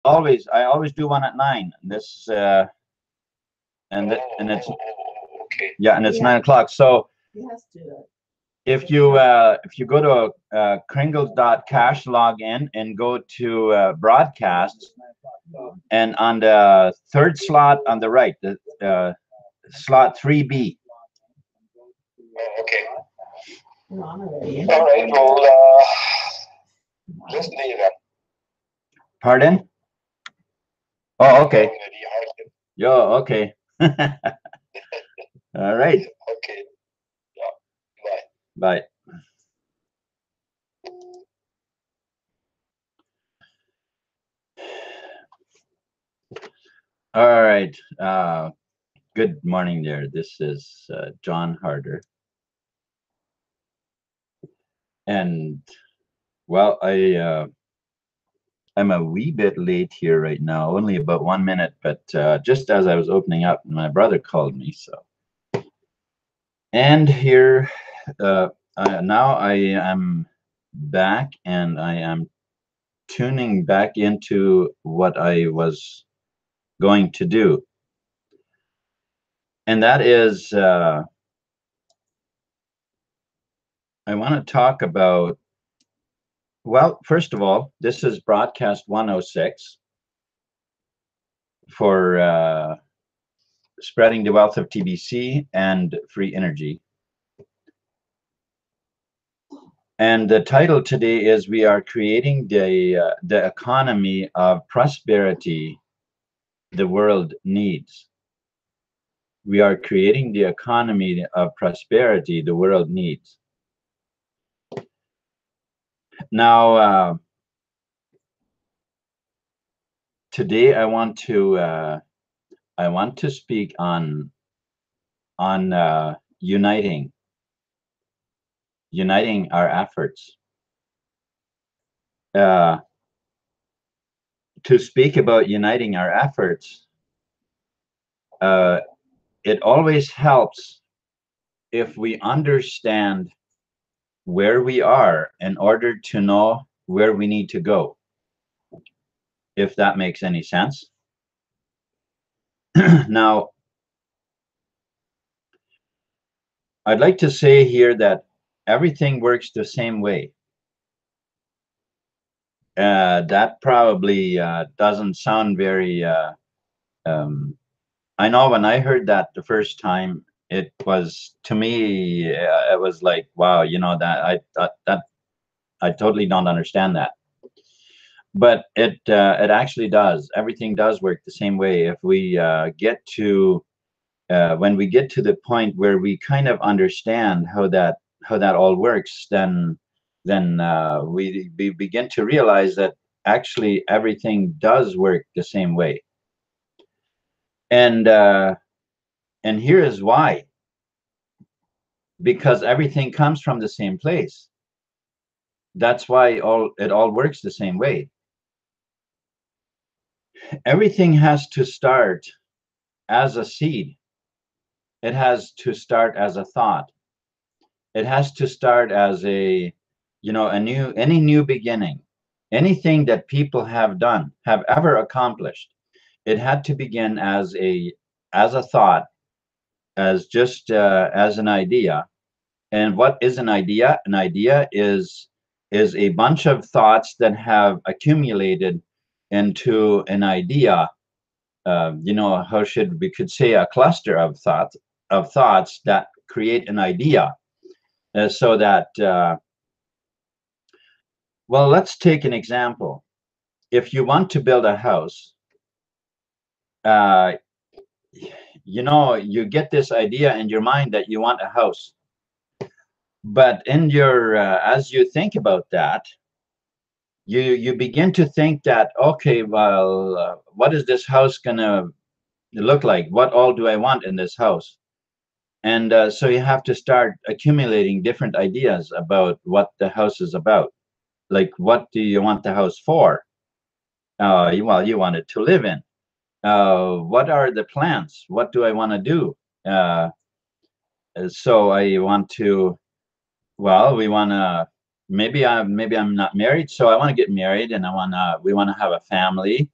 I always do one at 9. This and it's Okay. yeah, and it's 9 o'clock. So if you go to Kringles.cash, log in and go to broadcasts, and on the third slot on the right, the slot 3B. Okay. All right. Well, listen to you then. Pardon? Oh, okay. Going to the hardship. Yo, okay. All right. Okay. Yeah. Bye. Bye. All right. Good morning there. This is John Harder. And well, I'm a wee bit late here right now, only about 1 minute, but just as I was opening up, my brother called me. So, and here now I am back, and I am tuning back into what I was going to do, and that is I want to talk about. Well, first of all, this is broadcast 106 for spreading the wealth of TBC and free energy. And the title today is "We are creating the economy of prosperity the world needs." We are creating the economy of prosperity the world needs. Now, today I want to speak on uniting our efforts. To speak about uniting our efforts, it always helps if we understand where we are in order to know where we need to go, if that makes any sense. Now, I'd like to say here that everything works the same way. That probably doesn't sound very I know when I heard that the first time, it was, to me, it was like, wow, that I totally don't understand that. But it actually does. Everything does work the same way. If we get to when we get to the point where we kind of understand how that all works, then we begin to realize that actually everything does work the same way. And here is why. Because everything comes from the same place. That's why it all works the same way. Everything has to start as a seed. It has to start as a thought. It has to start as any new beginning. Anything that people have done, have ever accomplished, it had to begin as a thought, as just as an idea. And what is an idea? An idea is a bunch of thoughts that have accumulated into an idea. How should we could say a cluster of thoughts that create an idea. So that well, let's take an example. If you want to build a house, uh, you get this idea in your mind that you want a house. But in your as you think about that, you begin to think that, okay, well, what is this house gonna look like? What all do I want in this house? And so you have to start accumulating different ideas about what the house is about. Like, what do you want the house for? Well, you want it to live in. What are the plans? What do I want to do? So I want to. Well, we want to. Maybe I'm not married, so I want to get married, and we want to have a family.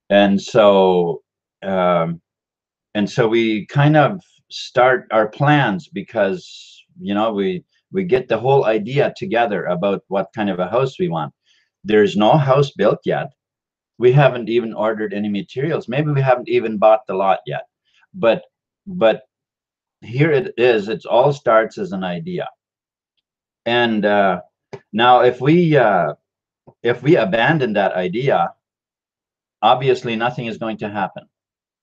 And so and so we kind of start our plans because we get the whole idea together about what kind of a house we want. There's no house built yet. We haven't even ordered any materials. Maybe we haven't even bought the lot yet. But here it is. It all starts as an idea. And now if we abandon that idea, obviously nothing is going to happen.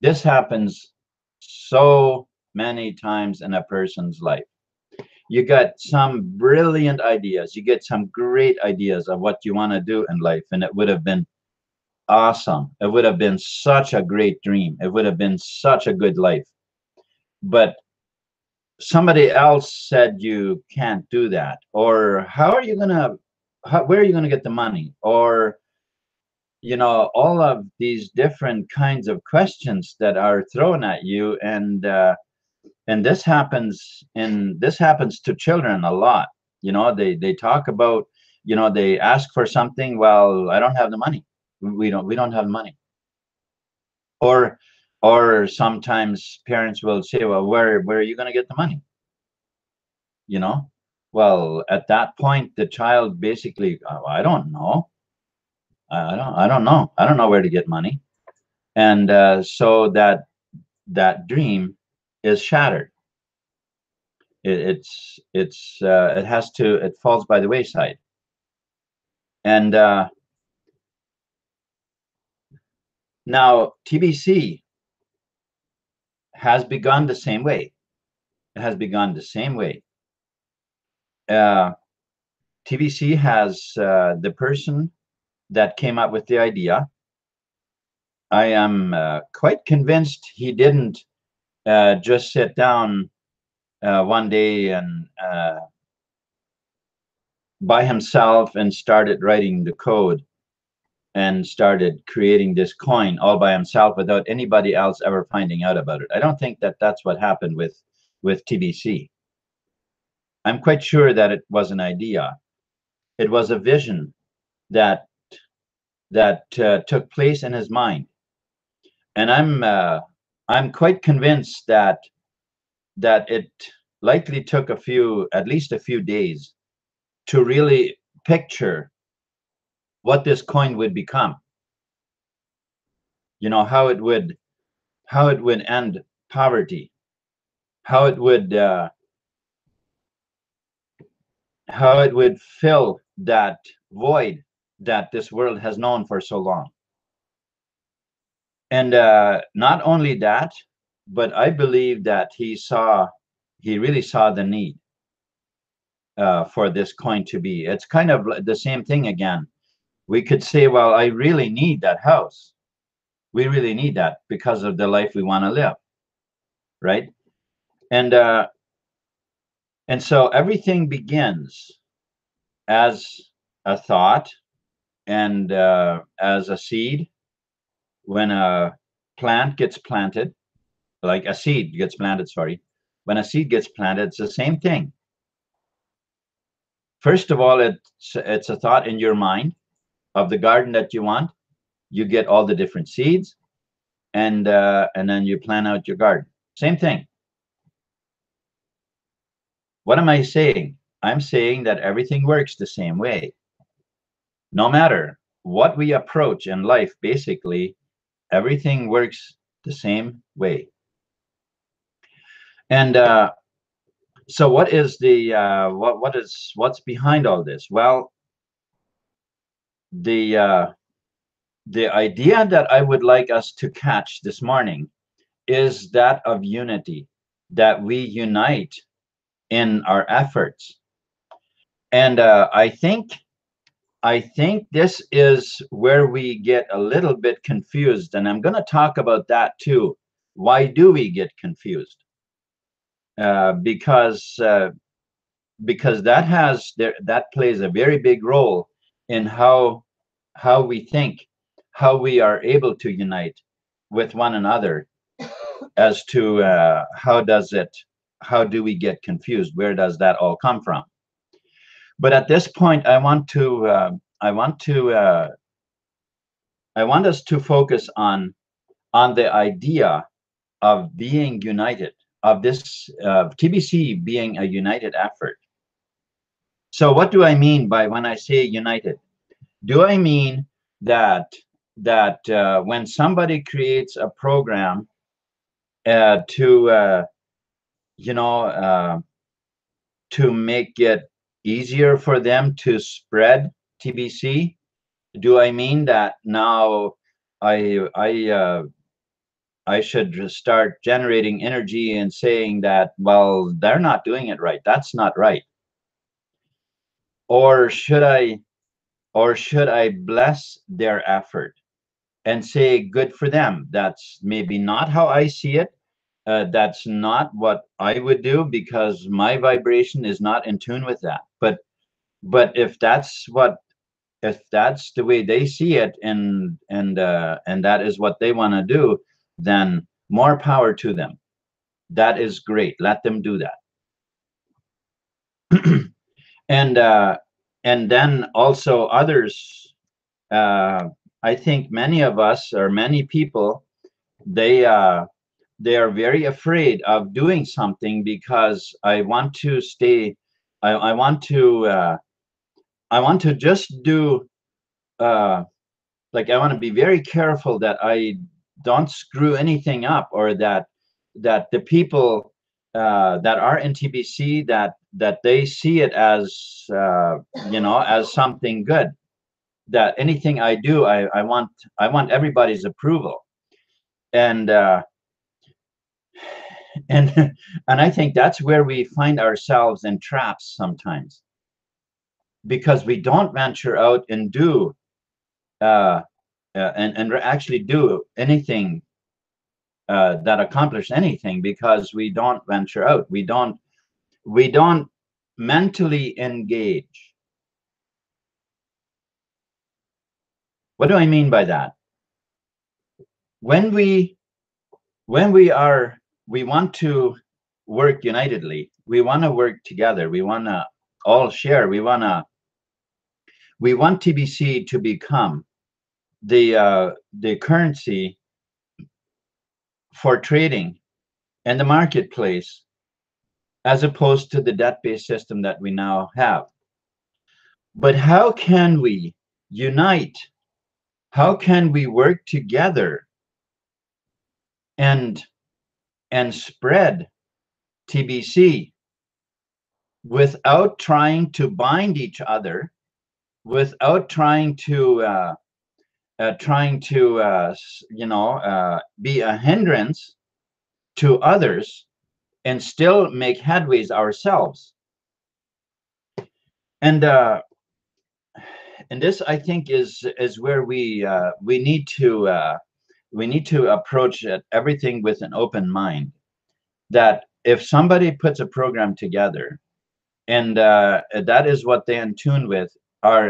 This happens so many times in a person's life. You got some brilliant ideas, you get some great ideas of what you want to do in life, and it would have been awesome. It would have been such a great dream. It would have been such a good life. But somebody else said you can't do that, or where are you gonna get the money, or all of these different kinds of questions that are thrown at you. And this happens to children a lot. They talk about, they ask for something. Well, I don't have the money. We don't have money. Or sometimes parents will say, well, where are you going to get the money? Well, at that point the child basically, "Oh, I don't know. I don't know. I don't know where to get money." And so that dream is shattered. It falls by the wayside. And now TBC has begun the same way. It has begun the same way. TBC has the person that came up with the idea. I am quite convinced he didn't just sit down one day and by himself and started writing the code and started creating this coin all by himself without anybody else ever finding out about it. I don't think that that's what happened with TBC. I'm quite sure that it was an idea. It was a vision that took place in his mind, and I'm quite convinced that it likely took at least a few days to really picture what this coin would become. How it would end poverty, how it would fill that void that this world has known for so long. And not only that, but I believe that he really saw the need for this coin to be. It's kind of the same thing again. We could say, well, I really need that house. We really need that because of the life we want to live, right? And so everything begins as a thought and as a seed. When a plant gets planted, like a seed gets planted, sorry, when a seed gets planted, it's the same thing. First of all, it's a thought in your mind of the garden that you want. You get all the different seeds, and then you plan out your garden. Same thing. What am I saying? I'm saying that everything works the same way. No matter what we approach in life, basically, everything works the same way. And so what is the what's behind all this? Well, the idea that I would like us to catch this morning is that of unity, that we unite in our efforts. And I think this is where we get a little bit confused, and I'm going to talk about that too. Why do we get confused? Because that plays a very big role in how we think, how we are able to unite with one another, as to how do we get confused? Where does that all come from? But at this point, I want to I want us to focus on the idea of being united, of this TBC being a united effort. So what do I mean by when I say united? Do I mean that when somebody creates a program to you know to make it easier for them to spread TBC? Do I mean that now I should just start generating energy and saying that, well, they're not doing it right. That's not right. Or should I bless their effort and say good for them? That's maybe not how I see it. That's not what I would do because my vibration is not in tune with that. But if that's the way they see it, and that is what they want to do, then more power to them. That is great. Let them do that. and and then also others. Uh, I think many of us, or many people, they they are very afraid of doing something because I want to stay. I want to. I want to just do. Uh, like I want to be very careful that I don't screw anything up, or that the people that are in TBC, that they see it as as something good. That anything I do, I want everybody's approval, and and and I think that's where we find ourselves in traps sometimes, because we don't venture out and do uh, and actually do anything that accomplish anything, because we don't venture out. We don't mentally engage. What do I mean by that? When we we want to work unitedly. We want to work together. We want to all share. We want TBC to become the currency for trading in the marketplace, as opposed to the debt-based system that we now have. But how can we unite? How can we work together and spread TBC without trying to bind each other, without trying to be a hindrance to others, and still make headways ourselves? And this, I think, is where we need to approach everything with an open mind. That if somebody puts a program together, and that is what they are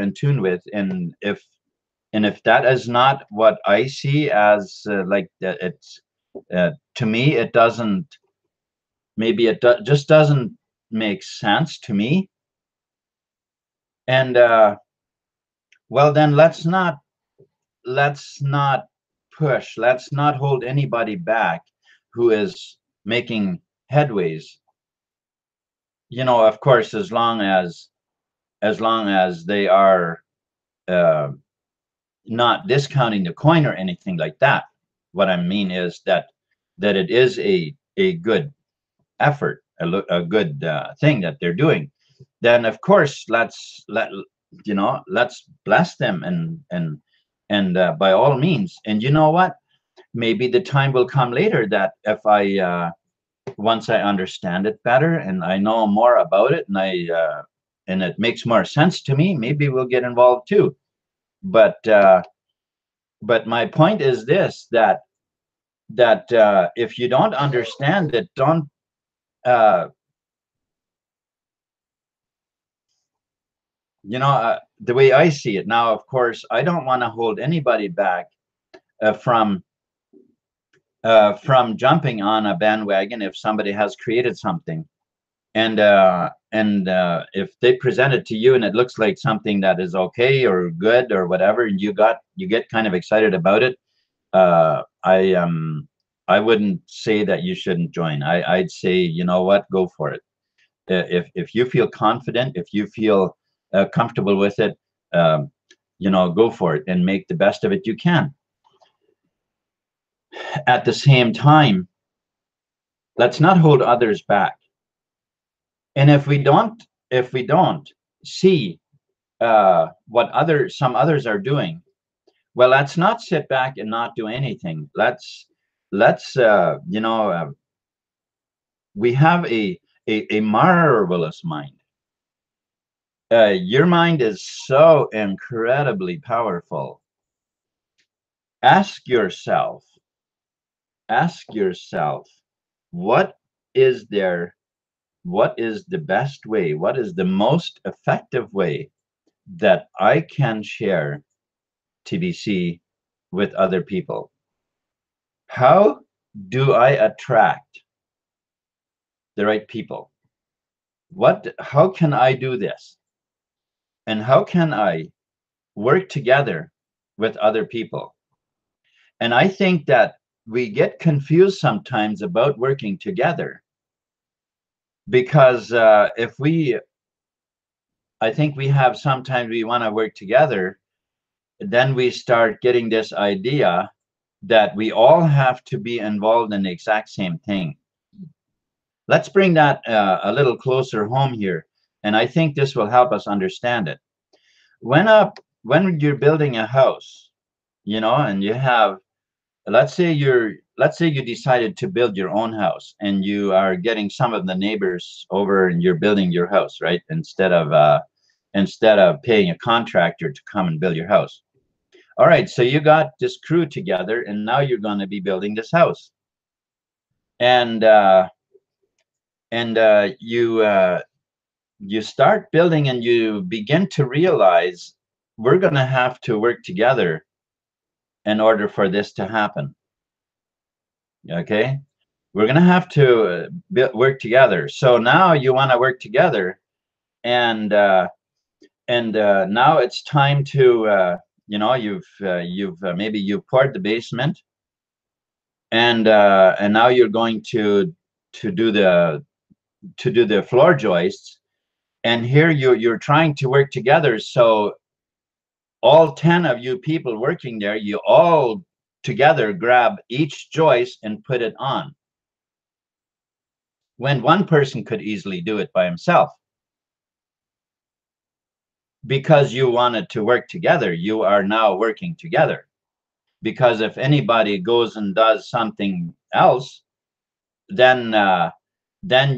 in tune with, and if that is not what I see as it's to me, it doesn't, maybe just doesn't make sense to me. And well, then let's not push, let's not hold anybody back who is making headways. Of course, as long as they are uh, not discounting the coin or anything like that. What I mean is that it is a good effort, a good thing that they're doing. Then of course let's bless them, and by all means. And you know what? Maybe the time will come later that if I once I understand it better and I know more about it, and it makes more sense to me, maybe we'll get involved too. But my point is this: that if you don't understand it, don't uh, the way I see it now. Of course, I don't want to hold anybody back uh, from from jumping on a bandwagon if somebody has created something. And if they present it to you and it looks like something that is okay or good or whatever, and you get kind of excited about it, uh, I um I wouldn't say that you shouldn't join. I'd say, you know what, go for it. If you feel confident, if you feel comfortable with it, um, go for it and make the best of it you can. At the same time, let's not hold others back. And if we don't see what some others are doing, well, let's not sit back and not do anything. Let's we have a marvelous mind. Your mind is so incredibly powerful. Ask yourself, ask yourself, what is there? What is the best way? What is the most effective way that I can share TBC with other people? How do I attract the right people? How can I do this? And how can I work together with other people? And I think that we get confused sometimes about working together because I think we have sometimes we want to work together, then we start getting this idea that we all have to be involved in the exact same thing. Let's bring that a little closer home here, and I think this will help us understand it. When when you're building a house, and you have, let's say you decided to build your own house, and you are getting some of the neighbors over, and you're building your house, right? Instead of paying a contractor to come and build your house. All right, so you got this crew together, and now you're going to be building this house, and you start building, and you begin to realize we're going to have to work together in order for this to happen. Okay, we're going to have to work together. So now you want to work together, and now it's time to maybe you poured the basement, and now you're going to do the floor joists, and here you're trying to work together. So all 10 of you people working there, you all together grab each joist and put it on, when one person could easily do it by himself. Because you wanted to work together, you are now working together. Because if anybody goes and does something else, then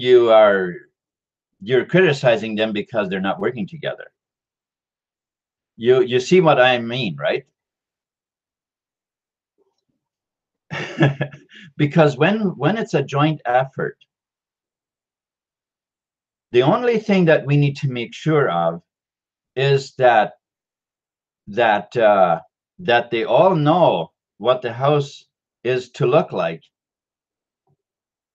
you're criticizing them because they're not working together. You see what I mean, right? Because when it's a joint effort, the only thing that we need to make sure of is that they all know what the house is to look like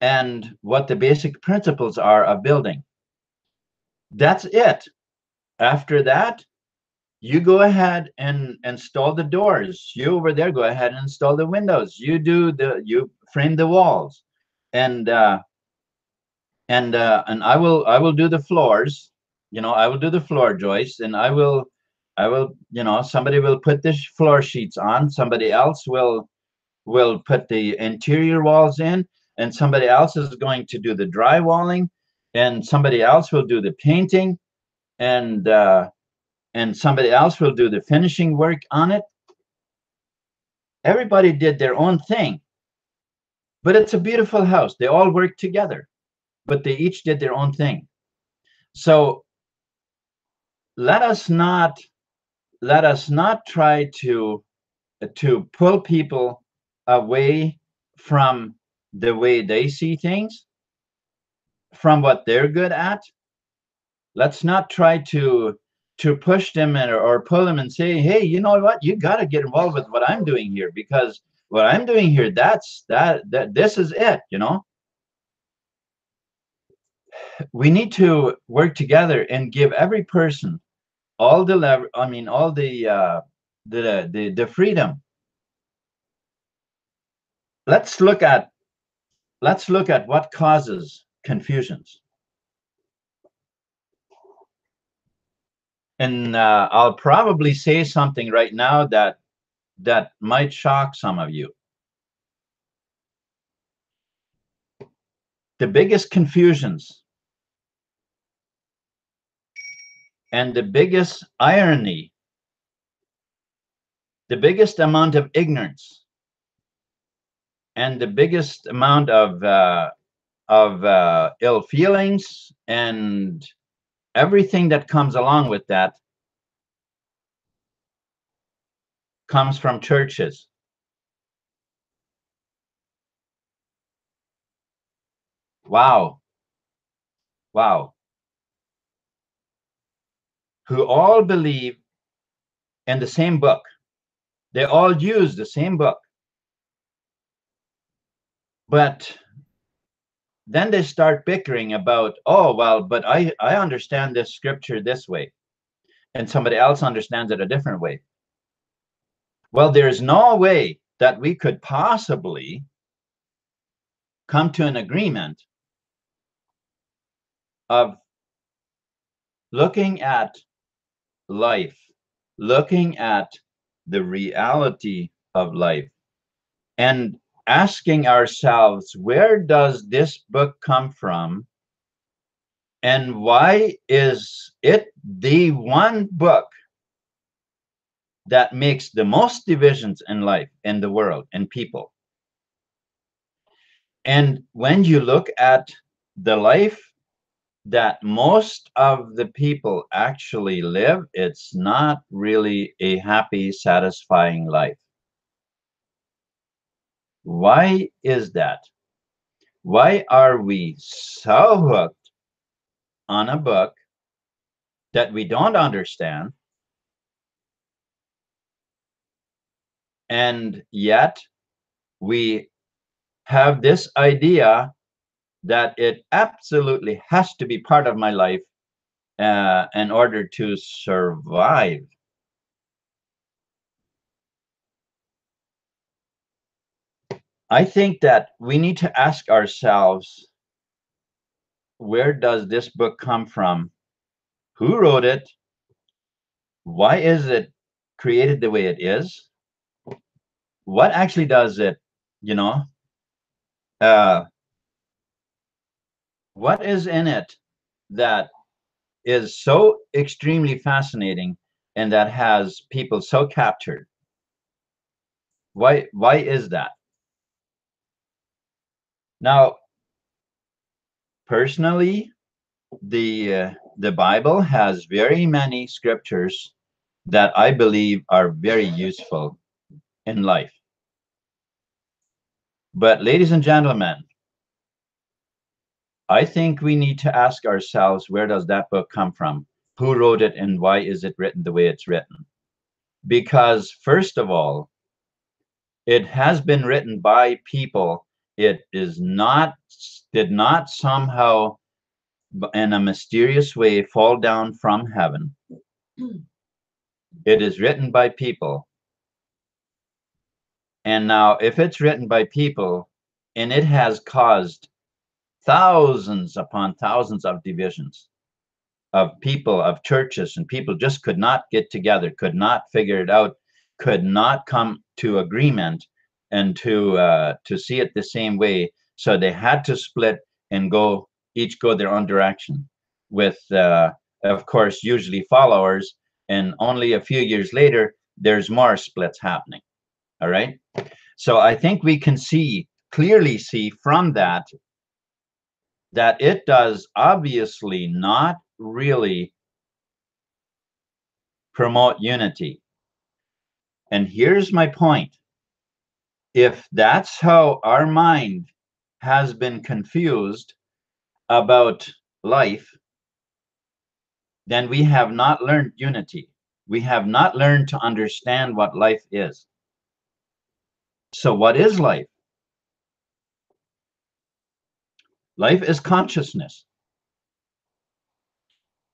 and what the basic principles are of building. That's it. After that, you go ahead and install the doors. You over there, go ahead and install the windows. You frame the walls, and and I will do the floors. I will do the floor joists, and I will somebody will put the floor sheets on. Somebody else will put the interior walls in, and somebody else is going to do the drywalling, and somebody else will do the painting, and somebody else will do the finishing work on it. Everybody did their own thing, but it's a beautiful house. They all worked together, but they each did their own thing. So let us not try to pull people away from the way they see things, from what they're good at. Let's not try to push them or pull them and say, hey, you know what, you got to get involved with what I'm doing here, because what I'm doing here, that this is it. we need to work together and give every person all the all the freedom. Let's look at what causes confusions. And I'll probably say something right now that might shock some of you. The biggest confusions and the biggest irony, the biggest amount of ignorance, and the biggest amount of ill feelings and everything that comes along with that comes from churches. Wow. Wow. Who all believe in the same book. They all use the same book. But then they start bickering about, oh, well, but I understand this scripture this way, and somebody else understands it a different way. Well, there's no way that we could possibly come to an agreement of looking at life, looking at the reality of life, and asking ourselves, where does this book come from? And why is it the one book that makes the most divisions in life, in the world, in people? And when you look at the life that most of the people actually live, it's not really a happy, satisfying life. Why is that? Why are we so hooked on a book that we don't understand, and yet we have this idea that it absolutely has to be part of my life in order to survive? I think that we need to ask ourselves, where does this book come from? Who wrote it? Why is it created the way it is? What actually does it, you know, uh, what is in it that is so extremely fascinating and that has people so captured? Why is that? Now, personally, the Bible has very many scriptures that I believe are very useful in life. But ladies and gentlemen, I think we need to ask ourselves, where does that book come from? Who wrote it, and why is it written the way it's written? Because first of all, it has been written by people. It did not somehow in a mysterious way fall down from heaven. It is written by people. And now, if it's written by people and it has caused thousands upon thousands of divisions of people, of churches, and people just could not get together, could not figure it out, could not come to agreement and to see it the same way. So they had to split and each go their own direction with, of course, usually followers. And only a few years later, there's more splits happening. All right. So I think we can clearly see from that it does obviously not really promote unity. And here's my point. If that's how our mind has been confused about life, then we have not learned unity. We have not learned to understand what life is. So what is life? Life is consciousness.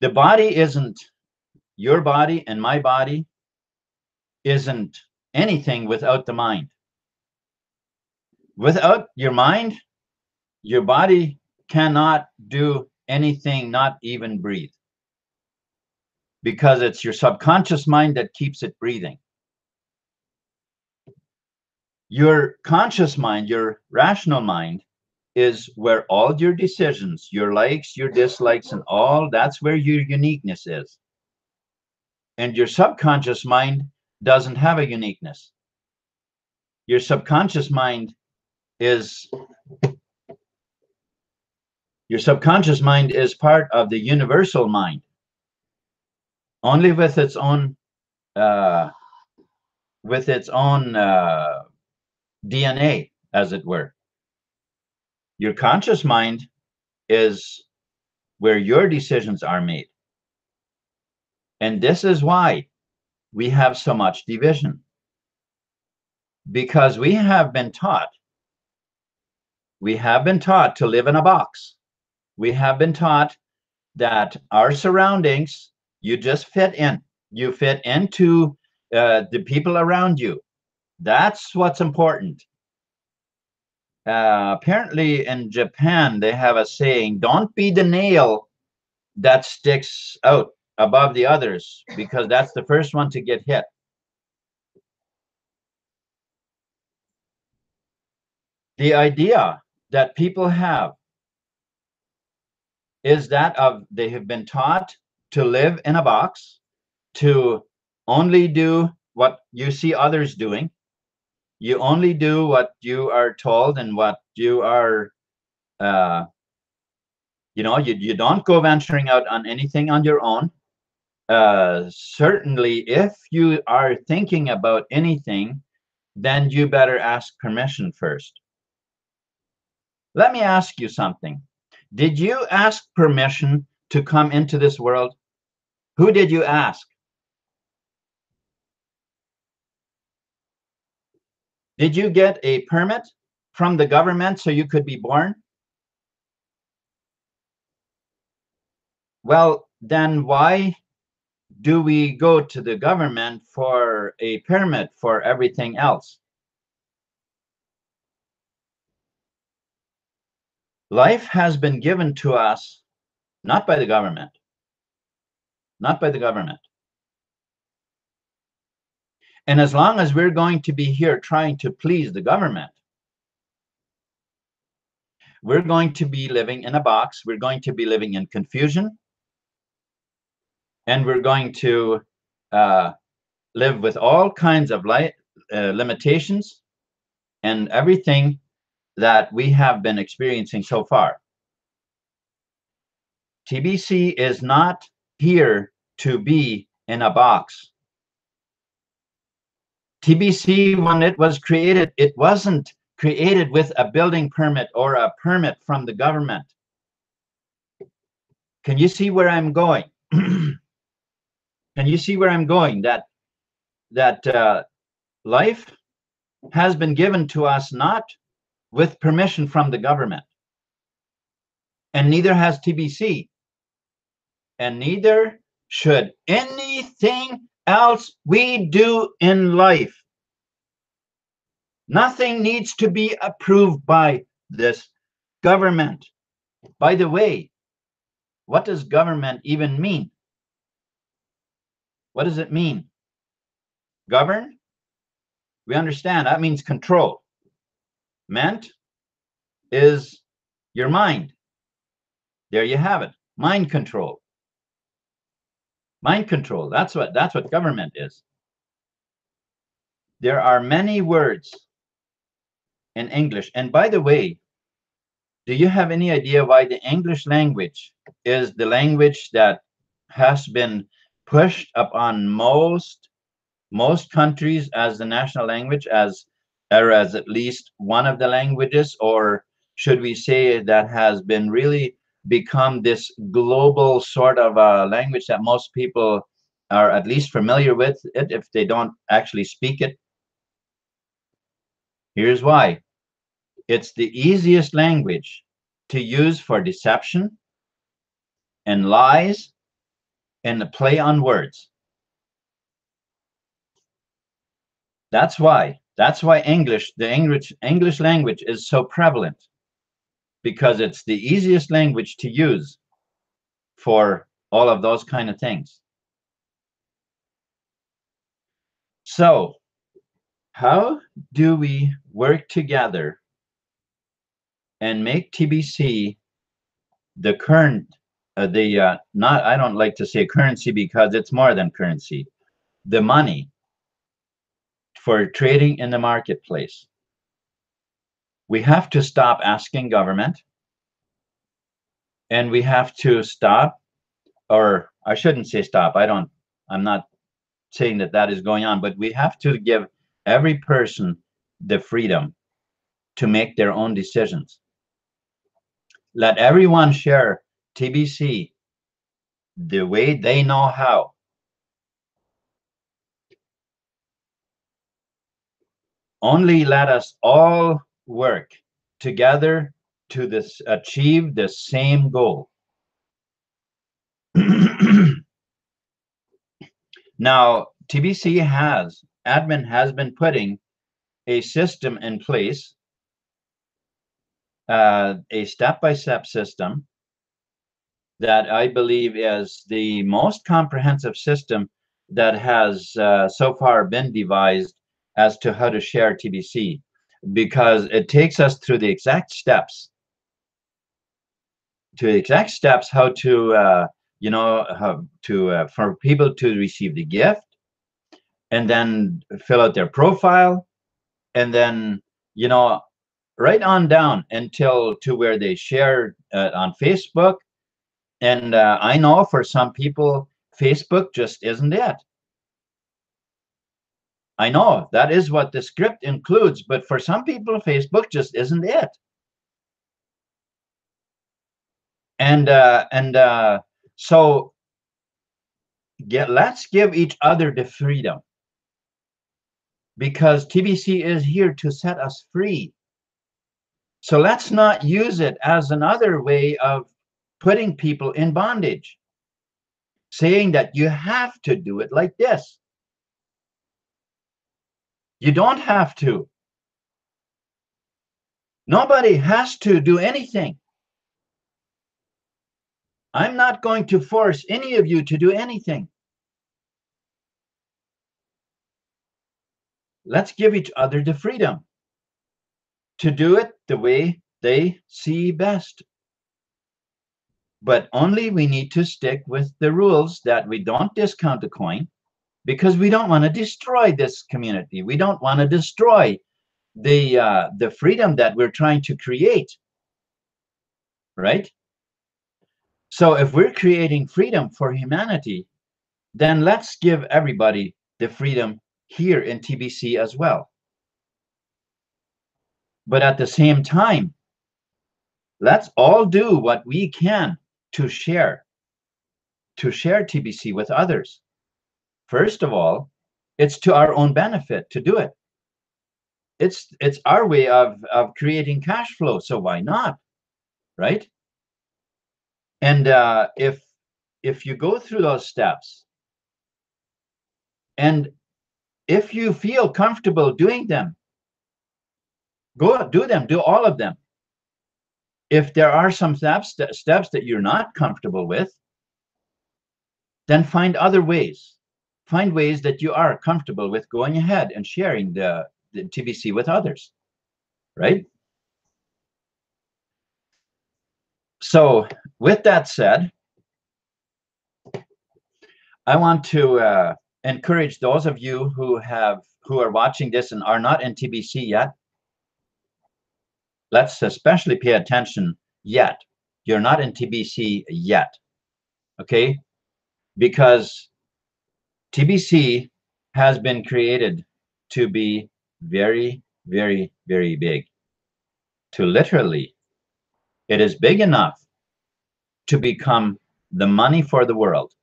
The body isn't, your body and my body isn't anything without the mind. Without your mind, your body cannot do anything, not even breathe, because it's your subconscious mind that keeps it breathing. Your conscious mind, your rational mind, is where all your decisions, your likes, your dislikes, and all, that's where your uniqueness is. And your subconscious mind doesn't have a uniqueness. Your subconscious mind is part of the universal mind, only with its own uh, DNA, as it were. Your conscious mind is where your decisions are made. And this is why we have so much division, because we have been taught to live in a box. We have been taught that our surroundings, you just fit in. You fit into the people around you. That's what's important. Apparently in Japan, they have a saying, don't be the nail that sticks out above the others, because that's the first one to get hit. The idea that people have is that of they have been taught to live in a box, to only do what you see others doing. You only do what you are told and what you are, you don't go venturing out on anything on your own. Certainly, if you are thinking about anything, then you better ask permission first. Let me ask you something. Did you ask permission to come into this world? Who did you ask? Did you get a permit from the government so you could be born? Well, then why do we go to the government for a permit for everything else? Life has been given to us not by the government, not by the government. And as long as we're going to be here trying to please the government, we're going to be living in a box, we're going to be living in confusion, and we're going to live with all kinds of limitations and everything that we have been experiencing so far. TBC is not here to be in a box. TBC, when it was created, it wasn't created with a building permit or a permit from the government. Can you see where I'm going? Can you see where I'm going? That life has been given to us not with permission from the government, and neither has TBC, and neither should anything else we do in life. Nothing needs to be approved by this government. By the way, what does government even mean? What does it mean? Govern? We understand that means control. Ment is your mind. There you have it. Mind control. Mind control. That's what government is. There are many words in English. And by the way, do you have any idea why the English language is the language that has been pushed upon most countries as the national language, as at least one of the languages, or should we say that has been really become this global sort of a language that most people are at least familiar with it if they don't actually speak it? Here's why. It's the easiest language to use for deception and lies and the play on words. That's why the English language is so prevalent, because it's the easiest language to use for all of those kind of things. So how do we work together and make TBC the current, not, I don't like to say currency because it's more than currency, the money for trading in the marketplace? We have to stop asking government, and we have to stop, or I shouldn't say stop. I'm not saying that that is going on, but we have to give every person the freedom to make their own decisions. Let everyone share TBC the way they know how. Only let us all work together to achieve the same goal. Now, admin has been putting a system in place, a step-by-step system that I believe is the most comprehensive system that has so far been devised as to how to share TBC, because it takes us through the exact steps how to for people to receive the gift, and then fill out their profile, and then right on down until to where they share on Facebook. And I know for some people Facebook just isn't it. I know that is what the script includes, but for some people Facebook just isn't it. And so let's give each other the freedom, because TBC is here to set us free. So let's not use it as another way of putting people in bondage, saying that you have to do it like this. You don't have to. Nobody has to do anything. I'm not going to force any of you to do anything. Let's give each other the freedom to do it the way they see best. But only we need to stick with the rules that we don't discount a coin, because we don't want to destroy this community. We don't want to destroy the freedom that we're trying to create, right? So if we're creating freedom for humanity, then let's give everybody the freedom here in TBC as well. But at the same time, let's all do what we can to share TBC with others. First of all, it's to our own benefit to do it. It's our way of creating cash flow, so why not, right? And if you go through those steps, and if you feel comfortable doing them, go do them, do all of them. If there are some steps that you're not comfortable with, then find other ways. Find ways that you are comfortable with going ahead and sharing the TBC with others, right? So with that said, I want to encourage those of you who are watching this and are not in TBC yet. Let's especially pay attention yet. You're not in TBC yet, okay? Because TBC has been created to be very, very, very big. To literally, it is big enough to become the money for the world.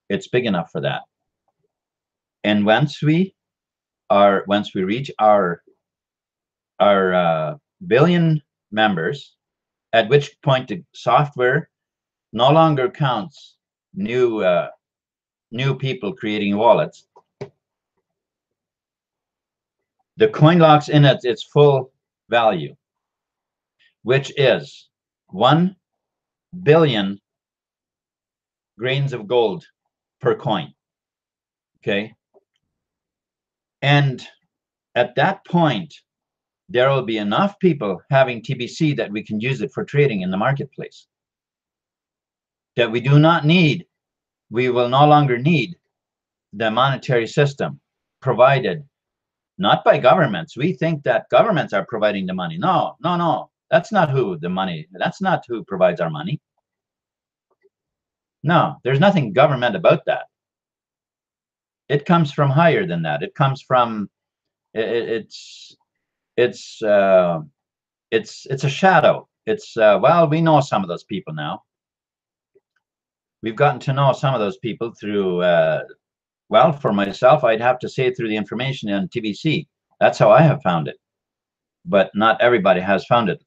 It's big enough for that. And once we reach our billion members, at which point the software no longer counts new people creating wallets, the coin locks in its full value, which is 1 billion grains of gold per coin. Okay. And at that point, there will be enough people having TBC that we can use it for trading in the marketplace. That we do not need, we will no longer need the monetary system provided not by governments. We think that governments are providing the money. No, no, no. That's not who the money, that's not who provides our money. No, there's nothing government about that. It comes from higher than that. It comes from, it's a shadow. It's well, we know some of those people now. We've gotten to know some of those people through well, for myself, I'd have to say through the information on TBC. That's how I have found it. But not everybody has found it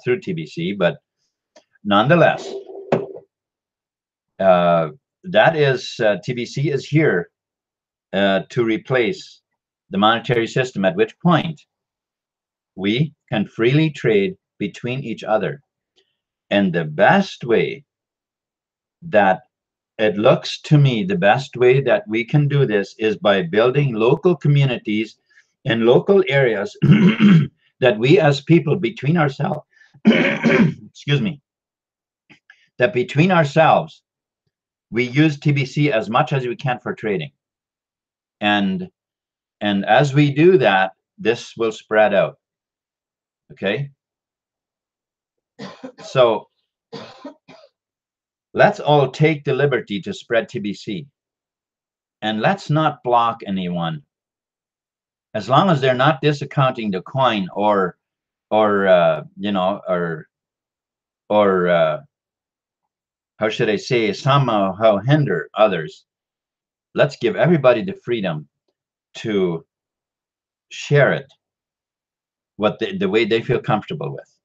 through TBC. But nonetheless, that is TBC is here to replace the monetary system, at which point we can freely trade between each other. And the best way that it looks to me, the best way that we can do this is by building local communities in local areas that we as people between ourselves, excuse me, that between ourselves, we use TBC as much as we can for trading. And as we do that, this will spread out. Okay. So let's all take the liberty to spread TBC. And let's not block anyone. As long as they're not disaccounting the coin or you know, or how should I say, somehow hinder others, let's give everybody the freedom to share it, what the way they feel comfortable with.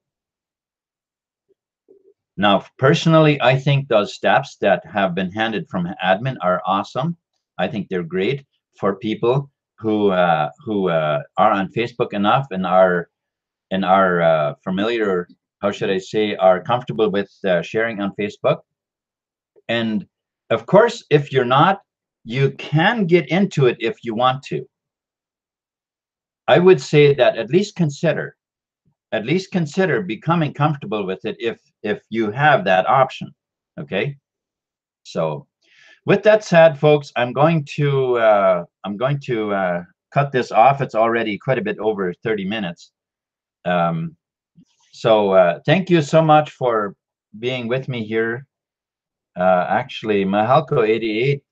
Now, personally, I think those steps that have been handed from admin are awesome. I think they're great for people who are on Facebook enough and are familiar, how should I say, are comfortable with sharing on Facebook. And of course, if you're not, you can get into it if you want to. I would say that at least consider becoming comfortable with it if you have that option. Okay. So with that said, folks, I'm going to cut this off. It's already quite a bit over 30 minutes. So thank you so much for being with me here. Actually, Mahalko 88,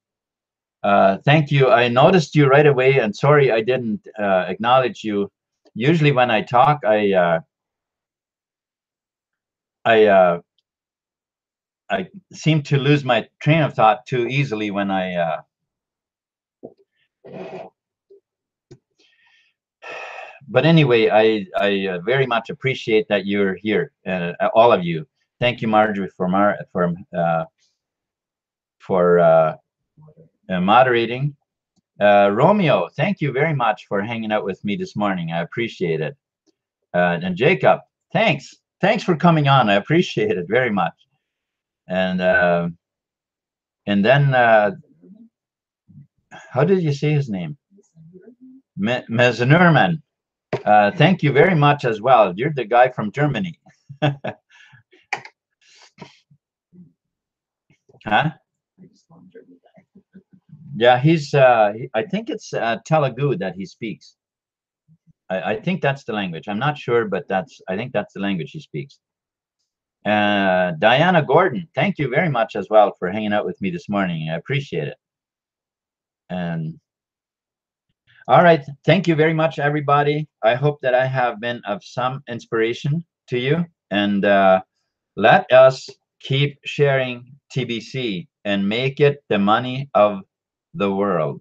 thank you. I noticed you right away, and sorry I didn't acknowledge you. Usually when I talk, I seem to lose my train of thought too easily when I but anyway, I very much appreciate that you're here, all of you. Thank you, Marjorie, for moderating. Romeo, thank you very much for hanging out with me this morning. I appreciate it. And Jacob, thanks for coming on. I appreciate it very much. And then how did you say his name? Meznurman. Thank you very much as well. You're the guy from Germany. Huh? Yeah, he's I think it's Telugu that he speaks. I think that's the language. I'm not sure, but I think that's the language he speaks. Diana Gordon, thank you very much as well for hanging out with me this morning. I appreciate it. And all right, thank you very much, everybody. I hope that I have been of some inspiration to you. And let us keep sharing TBC and make it the money of the world.